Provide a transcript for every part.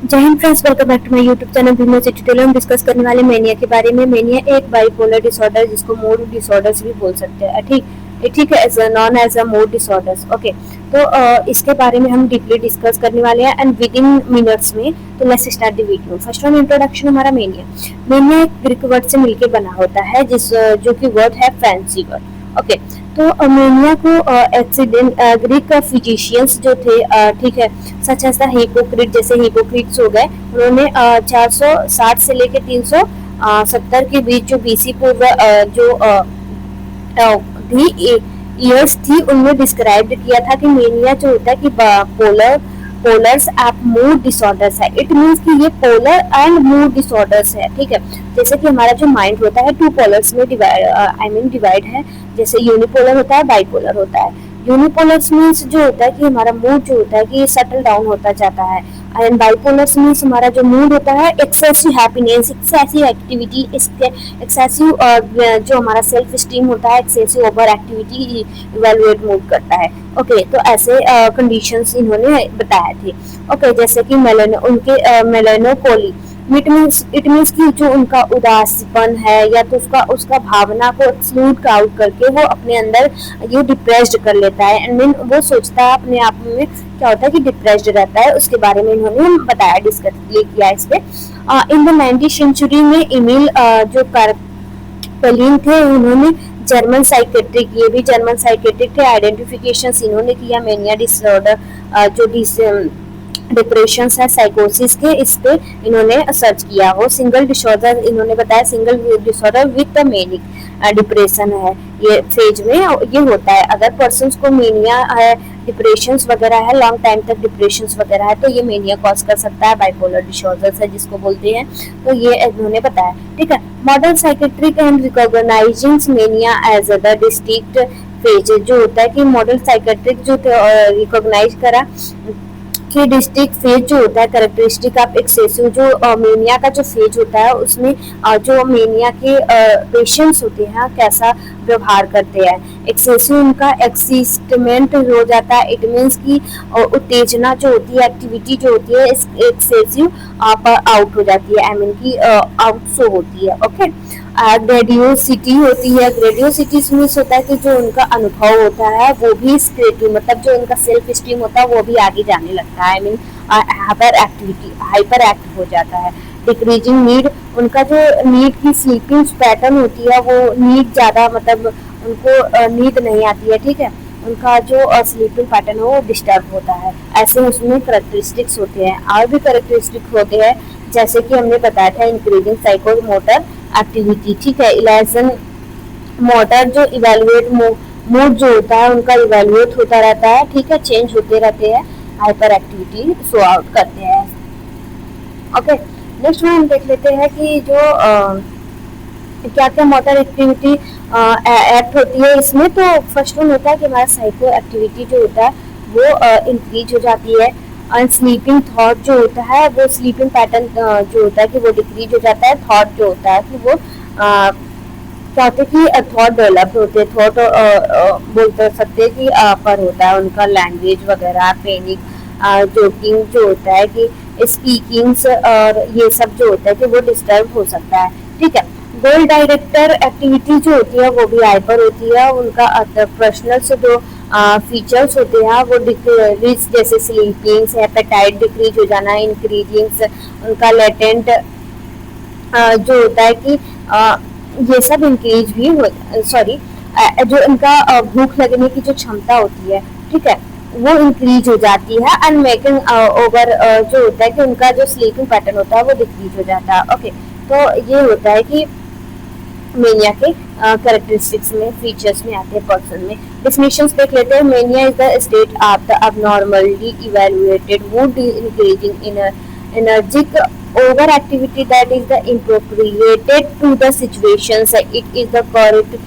जय हिंद friends, welcome back to my YouTube channel business tutorial. हम डिस्कस करने वाले मेनिया के बारे में। मेनिया एक बाइपोलर डिसऑर्डर जिसको मूड डिसऑर्डर्स भी बोल सकते हैं, ठीक है, as known as a mood disorders. Okay, तो इसके बारे में हम डीपली डिस्कस करने वाले हैं एंड विद इन मिनट्स में। तो let's start the video. First one, introduction हमारा मेनिया। मेनिया एक ग्रीक वर्ड से मिलकर बना होता है जो कि वर्ड है फैंसी वर्ड। ओके, तो मेनिया को एक्सीडेंट ग्रीक फिजिशियंस जो थे, ठीक है, सच एज द हिपोक्रेट, जैसे हिपोक्रेट्स हो गए, उन्होंने 460 से लेकर 370 के बीच जो बीसी पूर्व जो थी ईयर्स थी, उनमें डिस्क्राइब किया था कि मेनिया जो होता है कि पोलर्स एंड मूड डिसऑर्डर्स है। इट मींस कि ये पोलर एंड मूड डिसऑर्डर्स है, ठीक है। जैसे कि हमारा जो माइंड होता है टू पोलर्स में डिवाइड है। जैसे यूनिपोलर होता है, बाइपोलर होता है। यूनिपोलर्स मीन्स जो होता है कि हमारा मूड जो होता है कि सेटल डाउन होता जाता है, एंड बाइपोलर्स मीन्स हमारा जो मूड होता है excessive happiness, excessive activity, excessive जो हमारा सेल्फ स्टीम होता है, excessive over activity evaluate mood करता है। ओके, तो ऐसे कंडीशंस इन्होंने बताए थे। ओके, जैसे कि मेलेनोपोली, इट मीन्स कि जो उनका उदासीपन है या तो उसका भावना को एक्सक्लूड आउट करके वो अपने अंदर ये डिप्रेस्ड कर लेता है, एंड मीन वो सोचता है अपने आप में क्या होता है कि डिप्रेस्ड रहता है। उसके बारे में इन्होंने बताया, डिस्कस किया इस पे। इन द 19th सेंचुरी में इमिल जो कार्पेलिन थे, उन्होंने जर्मन साइकेट्रिक, ये भी जर्मन साइकेट्रिक थे, आइडेंटिफिकेशंस इन्होंने किया मेनिया डिसऑर्डर जो डिप्रेशन है, साइकोसिस के, इस पे इन्होंने सर्च किया। वो सिंगल डिसऑर्डर इन्होंने बताया, single disorder with the manic depression है, ये फेज में ये होता है। अगर पर्सन को मेनिया है, डिप्रेशन वगैरह है, लॉन्ग टाइम तक डिप्रेशन वगैरह है, तो ये मेनिया कॉज कर सकता है, बाइपोलर डिसऑर्डर है जिसको बोलते हैं। तो ये इन्होंने बताया, ठीक है। Modern psychiatric and recognising mania as the distinct phase, जो होता है कि मॉडर्न साइकेट्रिक जो रिकॉग्नाइज करा कि डिस्ट्रिक्ट फेज जो होता है, कैरेक्टरिस्टिक ऑफ एक्सेसिव जो मेनिया का जो फेज होता है, उसमें जो मेनिया के पेशेंट्स होते हैं कैसा व्यवहार करते हैं। एक्सेसिव उनका एक्सिस्टमेंट हो जाता है, इट मीन्स की उत्तेजना जो होती है, एक्टिविटी जो होती है एक्सेसिव आउट हो जाती है, आई मीन की आउट सो होती है। ओके, ग्रेडियोसिटी होती है। ग्रेडियोसिटी मीन्स होता है कि जो उनका अनुभव होता है वो भी क्रिएटिव, मतलब जो उनका सेल्फ स्टीम होता है वो भी आगे जाने लगता है, आई मीन हाइपर एक्ट हो जाता है। डिक्रीजिंग नीड, उनका जो नीड की स्लीपिंग पैटर्न होती है, वो नीड ज़्यादा, मतलब उनको नींद नहीं आती है, ठीक है, उनका जो स्लीपिंग पैटर्न है वो डिस्टर्ब होता है। ऐसे उसमें कैरेक्टरिस्टिक्स होते हैं, और भी कैरेक्टरिस्टिक्स होते हैं, जैसे कि हमने बताया था इंक्रीजिंग साइकोमोटर एक्टिविटी, ठीक है। इलेशन मोटर जो इवेलुएट मूड जो होता है उनका इवेलुएट होता रहता है, ठीक है, चेंज होते रहते हैं, हाइपर एक्टिविटी शो आउट करते हैं। ओके, नेक्स्ट में हम देख लेते हैं कि जो क्या क्या मोटर एक्टिविटी एक्ट होती है इसमें। तो फर्स्ट वन होता है कि हमारा साइको एक्टिविटी जो होता है वो इंक्रीज हो जाती है, और स्लीपिंग थॉट जो होता है वो स्लीपिंग पैटर्न जो होता है कि वो डिक्रीज हो जाता है। थॉट जो होता है कि वो क्या होता है कि थॉट डेवलप होते हैं, थॉट बोल सकते हैं कि पर होता है उनका लैंग्वेज वगैरह, पैनिक, जोकिंग जो होता है कि स्पीकिंग्स, और ये सब जो होता है कि वो डिस्टर्ब हो सकता है, ठीक है। गोल डायरेक्टर एक्टिविटी जो होती है वो भी हाइपर होती है, उनका पर्सनल से जो फीचर्स होते हैं वो डिक्रीज, जैसे स्लीपिंग, एपेटाइट डिक्रीज हो जाना, इंक्रीजिंग उनका लेटेंट जो होता है कि ये सब इंक्रीज भी हो, सॉरी, जो इनका भूख लगने की जो क्षमता होती है, ठीक है, वो इंक्रीज हो जाती है। एंड मेकिंग ओवर जो होता है कि उनका जो स्लीपिंग पैटर्न होता है वो डिक्रीज हो जाता है। ओके, तो ये होता है कि मेनिया के कैरेक्टरिस्टिक्स में, फीचर्स में आते हैं पर्सन में। डेफिनेशंस देख लेते हैं। Mania is the state of the abnormally evaluated mood increasing energetic over activity that is the inappropriate to the situations. It is the correct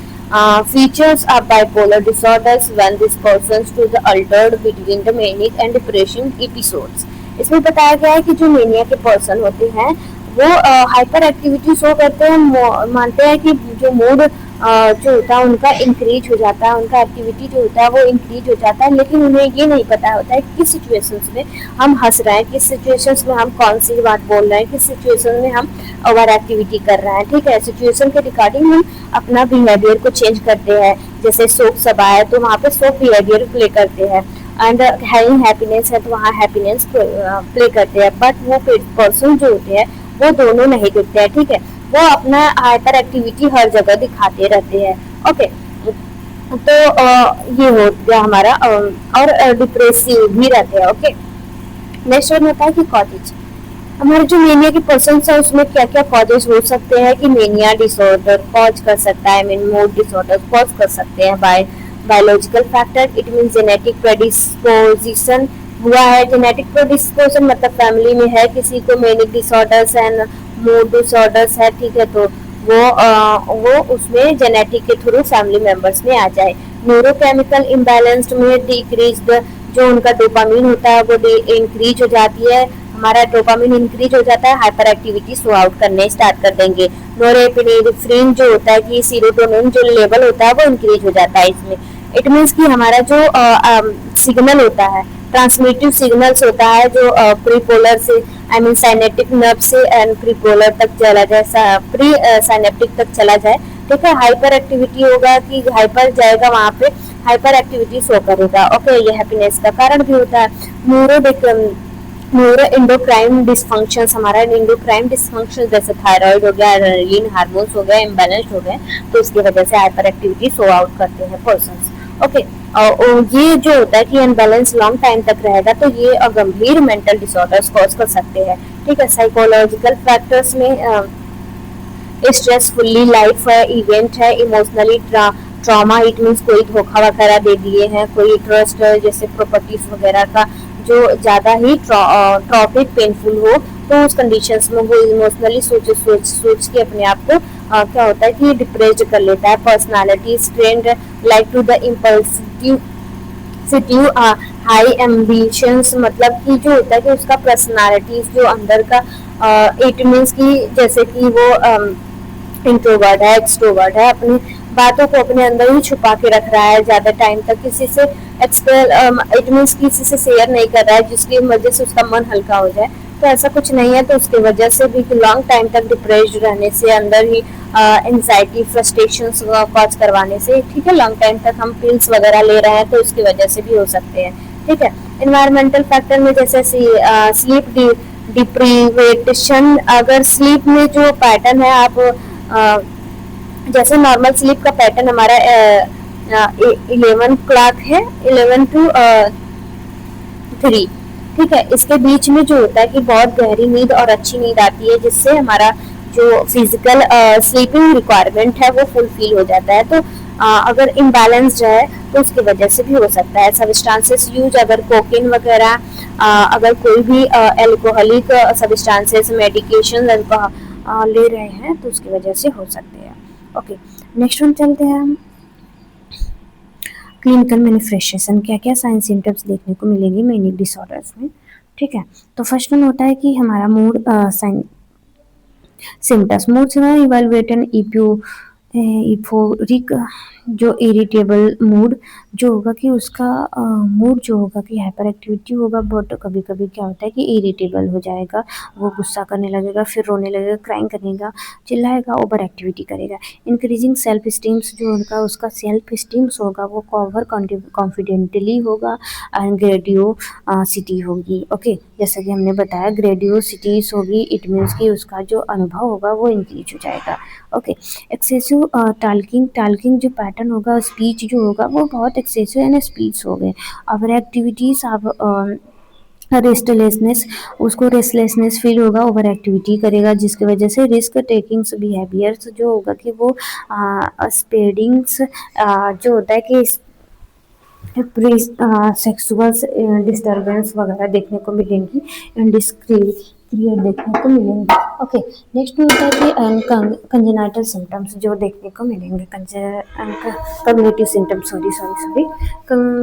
features of bipolar disorders when this persons to the altered between the manic and depression episodes. इसमें बताया गया है कि जो mania के person होते हैं वो हाइपर एक्टिविटी शो करते हैं, मानते हैं कि जो मूड जो होता है उनका इंक्रीज हो जाता है, उनका एक्टिविटी जो होता है वो इंक्रीज हो जाता है, लेकिन उन्हें ये नहीं पता होता है किस सिचुएशंस में हम हंस रहे हैं, किस सिचुएशंस में हम कौन सी बात बोल रहे हैं, किस सिचुएशन में हम ओवर एक्टिविटी कर रहे हैं। ठीक है, सिचुएशन के रिगार्डिंग हम अपना बिहेवियर को चेंज करते हैं। जैसे शोक सभा है तो वहाँ पे शोक बिहेवियर प्ले करते हैं, एंड हैविंग हैप्पीनेस है तो वहाँ हैप्पीनेस प्ले करते हैं, बट वो पर्सन जो होते हैं वो दोनों नहीं दिखते हैं। ठीक है, वो अपना हाइपर एक्टिविटी हर जगह दिखाते रहते हैं। ओके, तो ये हो गया हमारा, और डिप्रेसिव भी रहते हैं। ओके, नेक्स्ट वन होता है कि कॉजेज। हमारे जो मेनिया के पर्सन है उसमें क्या क्या कॉजेज हो सकते हैं कि मेनिया डिसऑर्डर कॉज कर सकता है, मीन मूड डिसऑर्डर कॉज कर सकते हैं by biological factor. It mean genetic predisposition हुआ है, जेनेटिक प्रेडिस्पोजिशन मतलब फैमिली में है किसी को manic disorders and mood disorders है। ठीक है, तो वो उसमें जेनेटिक के थ्रू फैमिली मेंबर्स में आ जाए। न्यूरोकेमिकल इम्बैलेंस्ड में डिक्रीज्ड जो उनका डोपामिन होता है वो इंक्रीज हो जाती है, हमारा डोपामिन इंक्रीज हो जाता है, हाइपर एक्टिविटी शो आउट करने स्टार्ट कर देंगे। नोरेपिनेफ्रिन जो होता है कि सीरोटोनिन जो लेवल होता है वो इंक्रीज हो जाता है इसमें। इट मीन्स कि हमारा जो सिग्नल होता है, ट्रांसमिटिव सिग्नल्स होता है जो प्रीपोलर से आई मीन साइनेप्टिक नर्व से एंड प्रीपोलर तक चला जाए, प्री साइनेप्टिक तक चला जाए। ठीक है, हाइपर एक्टिविटी होगा कि हाइपर जाएगा वहाँ पे, हाइपर एक्टिविटी शो करेगा। ओके, ये हैप्पीनेस का कारण भी होता है। न्यूरो एंडोक्राइन डिस्फंक्शन, हमारा एंडोक्राइन डिस्फंक्शन जैसे थायराइड हो गया, एड्रेनलिन हार्मोन्स हो गए इम्बैलेंस्ड हो गए, तो इसकी वजह से हाइपर एक्टिविटी शो आउट करते हैं पर्सन्स। ओके, और ये जो होता है कि अनबैलेंस लॉन्ग टाइम तक रहेगा तो ये गंभीर मेंटल डिसऑर्डर्स कॉज कर सकते हैं। ठीक है, साइकोलॉजिकल फैक्टर्स में स्ट्रेसफुली लाइफ है, इवेंट है, इमोशनली ट्रॉमा, इट मीन्स कोई धोखा वगैरह दे दिए हैं, कोई ट्रस्ट जैसे प्रॉपर्टीज वगैरह का जो ज़्यादा ही ट्रॉपिक पेनफुल हो, तो उस कंडीशंस में वो इमोशनली सोच के अपने आप को क्या होता है कि डिप्रेस्ड कर लेता है। Personality strand like to the impulsive high ambitions, मतलब कि जो होता है कि उसका पर्सनालिटी जो अंदर का इट मीन्स कि जैसे कि वो इंट्रोवर्ट है, एक्सट्रोवर्ट है, अपनी बातों को अपने अंदर ही छुपा के रख रहा है, ज्यादा टाइम तक किसी से इट मीन्स किसी से शेयर नहीं कर रहा है जिसकी वजह से उसका मन हल्का हो जाए। तो ऐसा कुछ नहीं है, तो उसकी वजह से भी लॉन्ग टाइम तक डिप्रेस्ड रहने से, अंदर ही एंजाइटी फ्रस्ट्रेशन कॉज करवाने से, ठीक है, लॉन्ग टाइम तक हम पिल्स वगैरह ले रहे हैं तो उसकी वजह से भी हो सकते हैं। ठीक है, इन्वायरमेंटल फैक्टर में जैसे स्लीप डिप्रीवेशन, अगर स्लीप में जो पैटर्न है आप जैसे नॉर्मल स्लीप का पैटर्न हमारा 11 क्लॉक है, 11 to 3। ठीक है, इसके बीच में जो होता है कि बहुत गहरी नींद और अच्छी नींद आती है जिससे हमारा जो फिजिकल स्लीपिंग रिक्वायरमेंट है वो फुलफिल हो जाता है। तो अगर इम्बैलेंस्ड है तो उसकी वजह से भी हो सकता है। सब्सटेंसेस यूज, अगर कोकेन वगैरह, अगर कोई भी एल्कोहलिक सब्सटेंसेस मेडिकेशन ले रहे हैं तो उसकी वजह से हो सकते हैं। ओके, नेक्स्ट वन चलते हैं हम क्लिनिकल मैनिफेस्टेशन, क्या क्या साइन सिम्टम्स देखने को मिलेंगे मैनिक डिसऑर्डर्स में। ठीक है, तो फर्स्ट वन होता है कि हमारा मूड साइन सिम्टम्स, मूड से इवेलुएट इफोरिक, जो इरिटेबल मूड जो होगा कि उसका मूड जो होगा कि हाइपर एक्टिविटी होगा, बट कभी कभी क्या होता है कि इरिटेबल हो जाएगा, वो गुस्सा करने लगेगा, फिर रोने लगेगा, क्राइंग करेगा, चिल्लाएगा, ओवर एक्टिविटी करेगा। इंक्रीजिंग सेल्फ स्टीम्स जो उनका उसका सेल्फ स्टीम्स होगा वो ओवर कॉन्फिडेंटली होगा, एंड ग्रेडियोसिटी होगी। ओके, जैसा कि हमने बताया ग्रेडियोसिटीज होगी, इट मीन्स कि उसका जो अनुभव होगा वो इंक्रीज हो जाएगा। ओके, एक्सेसिव टाल्किंग जो पैटर्न होगा, स्पीच जो होगा वो बहुत एक्सेसिव यानी स्पीच हो गए। अवर एक्टिविटीज आप रेस्टलेसनेस, उसको रेस्टलेसनेस फील होगा, ओवर एक्टिविटी करेगा जिसकी वजह से रिस्क टेकिंग्स बिहेवियर्स जो होगा कि वो स्पेडिंग्स जो होता है कि सेक्सुअल डिस्टर्बेंस वगैरह देखने को मिलेंगी। क्रिएट देखने को मिलेंगे। ओके, नेक्स्ट होता है कि कंजेनाइटल सिम्टम्स जो देखने को मिलेंगे। Cognitive symptoms, sorry sorry sorry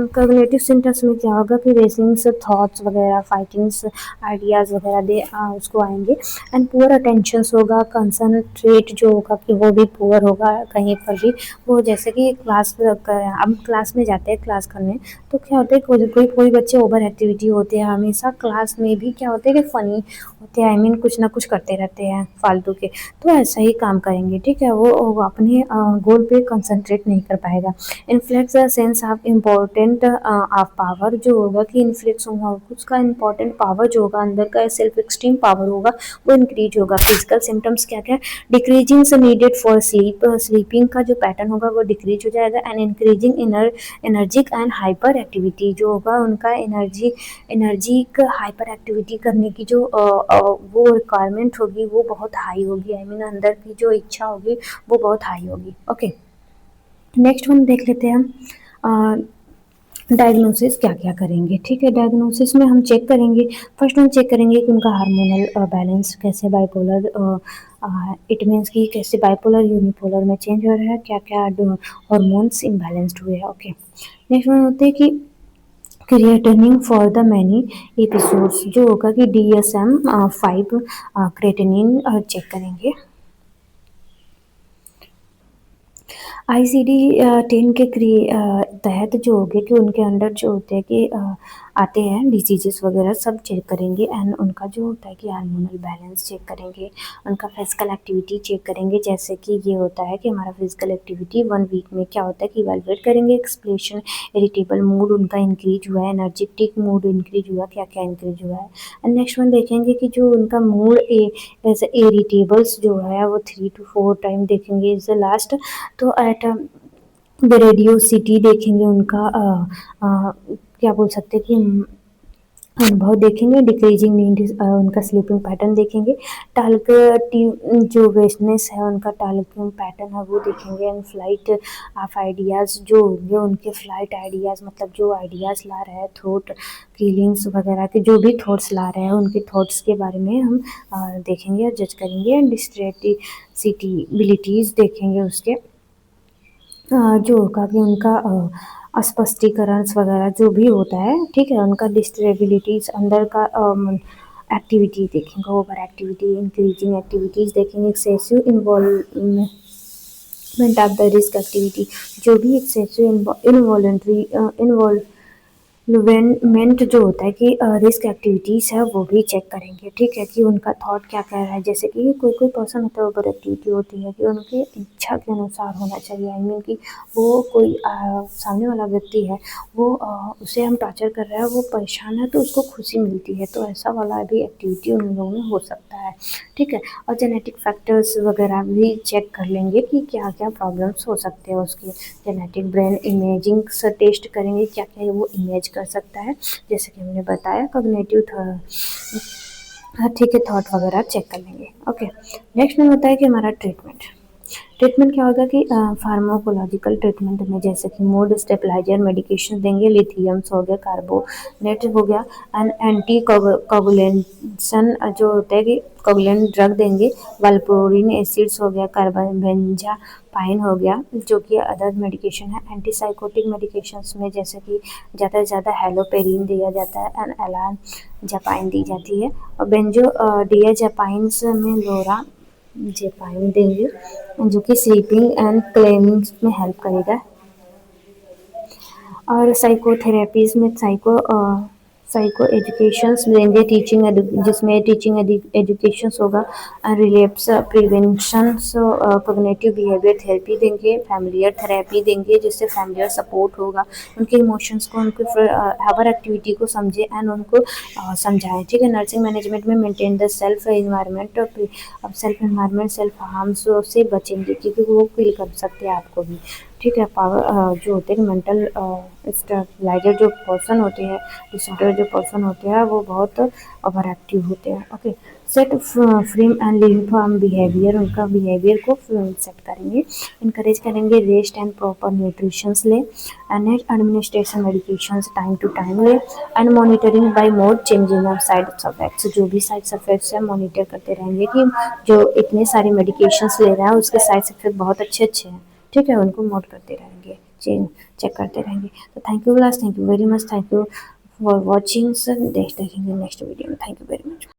cognitive symptoms में क्या होगा कि रेसिंग्स थॉट्स वगैरह, फाइटिंग्स, आइडियाज़ वगैरह दे उसको आएंगे। एंड पुअर अटेंशन होगा, कंसंट्रेट जो होगा कि वो भी पुअर होगा कहीं पर भी। वो जैसे कि हम क्लास में जाते हैं क्लास करने, तो क्या होता है कोई बच्चे ओवर एक्टिविटी होते हैं हमेशा क्लास में भी, क्या होते हैं कि फ़नी होते हैं, आई मीन कुछ ना कुछ करते रहते हैं फालतू के, तो ऐसा ही काम करेंगे। ठीक है, वो अपने गोल पे कंसंट्रेट नहीं कर पाएगा। Influx sense of important of power जो होगा कि इन्फ्लेक्स होगा उसका इम्पोर्टेंट पावर जो होगा, अंदर का सेल्फ एक्सटीम पावर होगा वो इंक्रीज होगा। फिजिकल सिम्टम्स क्या क्या, decreasing needed for sleep, sleeping का जो पैटर्न होगा वो डिक्रीज हो जाएगा। And increasing energic and hyper activity जो होगा, उनका एनर्जी का हाइपर एक्टिविटी करने की जो वो रिक्वायरमेंट होगी वो बहुत हाई होगी, आई मीन अंदर की जो इच्छा होगी वो बहुत हाई होगी। ओके, नेक्स्ट हम देख लेते हैं हम डायग्नोसिस क्या क्या करेंगे। ठीक है, डायग्नोसिस में हम चेक करेंगे, फर्स्ट हम चेक करेंगे कि उनका हार्मोनल बैलेंस कैसे, बाइपोलर इट मीन्स कि कैसे बाइपोलर यूनिपोलर में चेंज हो रहा है, क्या क्या हार्मोन्स इम्बैलेंस्ड हुए हैं। ओके, नेक्स्ट वन होते हैं कि creatinine for the many episodes जो होगा कि DSM 5 क्रिएटिनिन चेक करेंगे। ICD 10 के तहत जो होंगे कि उनके अंडर जो होते हैं कि आते हैं डिजीजेस वगैरह सब चेक करेंगे। एंड उनका जो होता है कि हार्मोनल बैलेंस चेक करेंगे, उनका फिजिकल एक्टिविटी चेक करेंगे। जैसे कि ये होता है कि हमारा फिजिकल एक्टिविटी 1 वीक में क्या होता है कि इवेलुएट करेंगे। एक्सप्रेशन, इरिटेबल मूड उनका इंक्रीज हुआ है, एनर्जेटिक मूड इंक्रीज हुआ, क्या क्या इंक्रीज हुआ है। एंड नेक्स्ट वन देखेंगे कि जो उनका मूड जैसे इरिटेबल्स जो है वो 3 to 4 टाइम देखेंगे इज द लास्ट। तो एट द रेडियोसिटी देखेंगे उनका क्या बोल सकते हैं कि अनुभव देखेंगे। डिक्रीजिंग नीड उनका स्लीपिंग पैटर्न देखेंगे। टाल्क जो वेस्टनेस है उनका टाल्किंग पैटर्न है वो देखेंगे। एंड फ्लाइट ऑफ आइडियाज़ जो होंगे उनके फ्लाइट आइडियाज़ मतलब जो आइडियाज़ ला रहे हैं, थॉट फीलिंग्स वगैरह के जो भी थॉट्स ला रहे हैं उनके थॉट्स के बारे में हम देखेंगे और जज करेंगे। एंड डिस्ट्रेटिबिलिटीज़ देखेंगे उसके जो होगा कि उनका स्पष्टीकरण वगैरह जो भी होता है। ठीक है, उनका डिस्ट्रेबिलिटीज़ अंदर का एक्टिविटी देखेंगे, ओवर एक्टिविटी, इंक्रीजिंग एक्टिविटीज़ देखेंगे। Excessive involvement of the risk activity जो भी एक्सेसिव इनवॉलेंट्री इन्वॉल्वमेंट जो होता है कि रिस्क एक्टिविटीज़ है वो भी चेक करेंगे। ठीक है, कि उनका थॉट क्या कह रहा है। जैसे कि कोई कोई पर्सन होता है ओवर एक्टिविटी होती है कि उनकी इच्छा के अनुसार होना चाहिए, आई मीन कि वो कोई सामने वाला व्यक्ति है वो उसे हम टॉर्चर कर रहे हैं, वो परेशान है तो उसको खुशी मिलती है, तो ऐसा वाला भी एक्टिविटी उन लोगों में हो सकता है। ठीक है, और जेनेटिक फैक्टर्स वगैरह भी चेक कर लेंगे कि क्या क्या प्रॉब्लम्स हो सकते हैं उसके। जेनेटिक ब्रेन इमेजिंग से टेस्ट करेंगे क्या क्या वो इमेज कर सकता है, जैसे कि हमने बताया कॉग्निटिव ठीक है थॉट वगैरह चेक कर लेंगे। ओके, नेक्स्ट में होता है कि हमारा ट्रीटमेंट क्या होगा कि फार्माकोलॉजिकल ट्रीटमेंट में जैसे कि मूड स्टेबलाइजर मेडिकेशन देंगे, लिथियम्स हो गया, कार्बोनेट हो गया। एंड एंटी कोगुलेंशन जो होता है कि कोगुलेंट ड्रग देंगे। वाल्पोरिन एसिड्स हो गया, कार्बेंजापाइन हो गया जो कि अदर मेडिकेशन है। एंटीसाइकोटिक मेडिकेशंस में जैसे कि ज़्यादा से ज़्यादा हेलोपेरिन दिया जाता है एंड एलानजापाइन दी जाती है। और बेंजोडियाजेपाइंस में लोरा जेपाइन देंगे जो कि स्लीपिंग एंड क्लेमिंग में हेल्प करेगा। और साइकोथेरेपीज़ में साइको एजुकेशंस देंगे, जिसमें टीचिंग एजुकेशंस होगा। Relapse preventions, cognitive behaviour therapy देंगे। फैमिलियर थेरेपी देंगे जिससे फैमिलियर सपोर्ट होगा, उनके इमोशंस को, उनके हाइपर एक्टिविटी को समझे एंड उनको समझाएं। ठीक है, नर्सिंग मैनेजमेंट में मेंटेन द सेल्फ इन्वायरमेंट, अब सेल्फ इन्वायरमेंट सेल्फ हार्म्स से बचेंगे क्योंकि वो फील कर सकते हैं आपको भी। ठीक है, पावर जो होते हैं मेंटल स्टेबलाइजर जो पर्सन होते हैं, डिसऑर्डर जो पर्सन होते हैं वो बहुत ओवर एक्टिव होते हैं। Okay, set frame and live form behaviour, उनका बिहेवियर को सेट करेंगे। इनकरेज करेंगे रेस्ट एंड प्रॉपर न्यूट्रिशंस ले, and administration medications time to time ले, and monitoring by mode changing of side effects, जो भी साइड इफेक्ट्स है मॉनिटर करते रहेंगे कि जो इतने सारे मेडिकेशंस ले रहा है उसके साइड इफेक्ट बहुत अच्छे अच्छे हैं, ठीक है, उनको नोट करते रहेंगे, चेक करते रहेंगे। तो thank you class, thank you very much, thank you for watching sir, देखेंगे नेक्स्ट वीडियो में, थैंक यू वेरी मच।